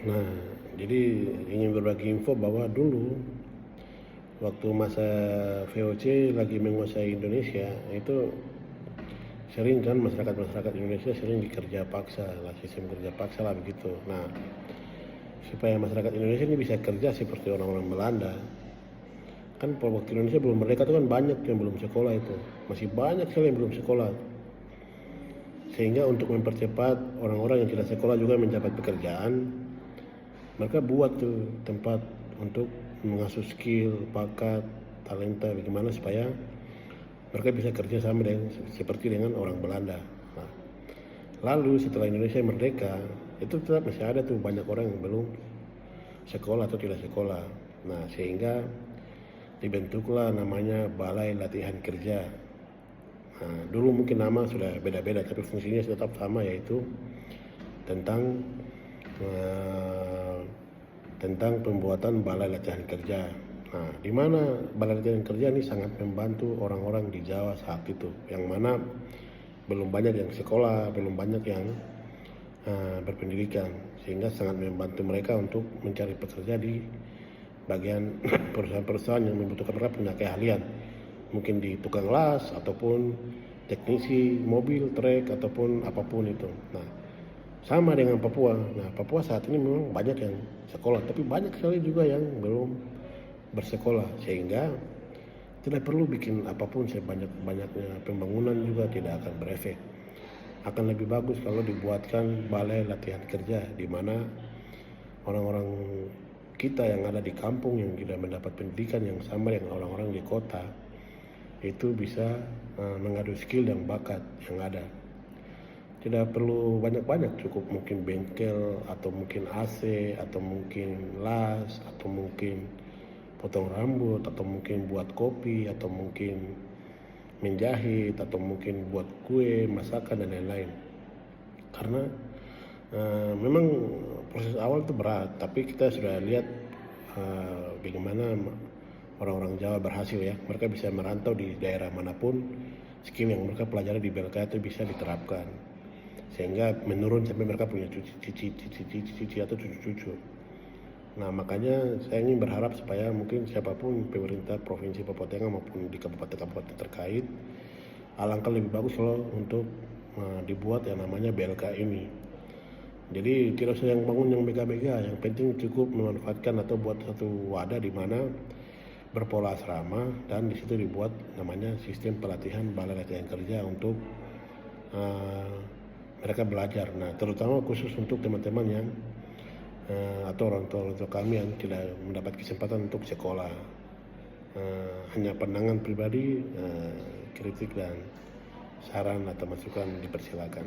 Nah, jadi ingin berbagi info bahwa dulu waktu masa VOC lagi menguasai Indonesia, itu sering kan masyarakat Indonesia sering dikerja paksa lah, sistem kerja paksa lah begitu. Nah, supaya masyarakat Indonesia ini bisa kerja seperti orang-orang Belanda, kan pada waktu Indonesia belum merdeka itu kan banyak yang belum sekolah itu, masih banyak sekali yang belum sekolah. Sehingga untuk mempercepat orang-orang yang tidak sekolah juga mendapat pekerjaan, mereka buat tuh tempat untuk mengasuh skill, bakat, talenta, bagaimana supaya mereka bisa kerja sama dengan seperti dengan orang Belanda. Nah, lalu setelah Indonesia merdeka, itu tetap masih ada tuh banyak orang yang belum sekolah atau tidak sekolah. Nah, sehingga dibentuklah namanya Balai Latihan Kerja. Nah, dulu mungkin nama sudah beda-beda, tapi fungsinya tetap sama, yaitu tentang tentang pembuatan balai latihan kerja. Nah, di mana balai latihan kerja ini sangat membantu orang-orang di Jawa saat itu, yang mana belum banyak yang sekolah, belum banyak yang berpendidikan, sehingga sangat membantu mereka untuk mencari pekerja di bagian perusahaan-perusahaan yang membutuhkan mereka punya keahlian, mungkin di tukang las ataupun teknisi mobil, trek ataupun apapun itu. Nah, sama dengan Papua. Nah, Papua saat ini memang banyak yang sekolah, tapi banyak sekali juga yang belum bersekolah, sehingga tidak perlu bikin apapun sebanyak-banyaknya pembangunan juga tidak akan berefek. Akan lebih bagus kalau dibuatkan balai latihan kerja, di mana orang-orang kita yang ada di kampung yang tidak mendapat pendidikan yang sama dengan orang-orang di kota itu bisa mengadu skill dan bakat yang ada. Tidak perlu banyak-banyak, cukup mungkin bengkel atau mungkin AC atau mungkin las atau mungkin potong rambut atau mungkin buat kopi atau mungkin menjahit atau mungkin buat kue, masakan dan lain-lain. Karena memang proses awal itu berat, tapi kita sudah lihat bagaimana orang-orang Jawa berhasil ya. Mereka bisa merantau di daerah manapun, skill yang mereka pelajari di BLK itu bisa diterapkan, sehingga menurun sampai mereka punya cici atau cucu-cucu. Nah, makanya saya ingin berharap supaya mungkin siapapun pemerintah Provinsi Papua Tengah maupun di kabupaten-kabupaten terkait, alangkah lebih bagus kalau untuk dibuat yang namanya BLK ini. Jadi tidak usah yang bangun yang mega-mega, yang penting cukup memanfaatkan atau buat satu wadah di mana berpola asrama, dan di situ dibuat namanya sistem pelatihan balai latihan kerja untuk mereka belajar. Nah, terutama khusus untuk teman-teman yang atau orang tua kami yang tidak mendapat kesempatan untuk sekolah, hanya pandangan pribadi, kritik dan saran atau masukan dipersilakan.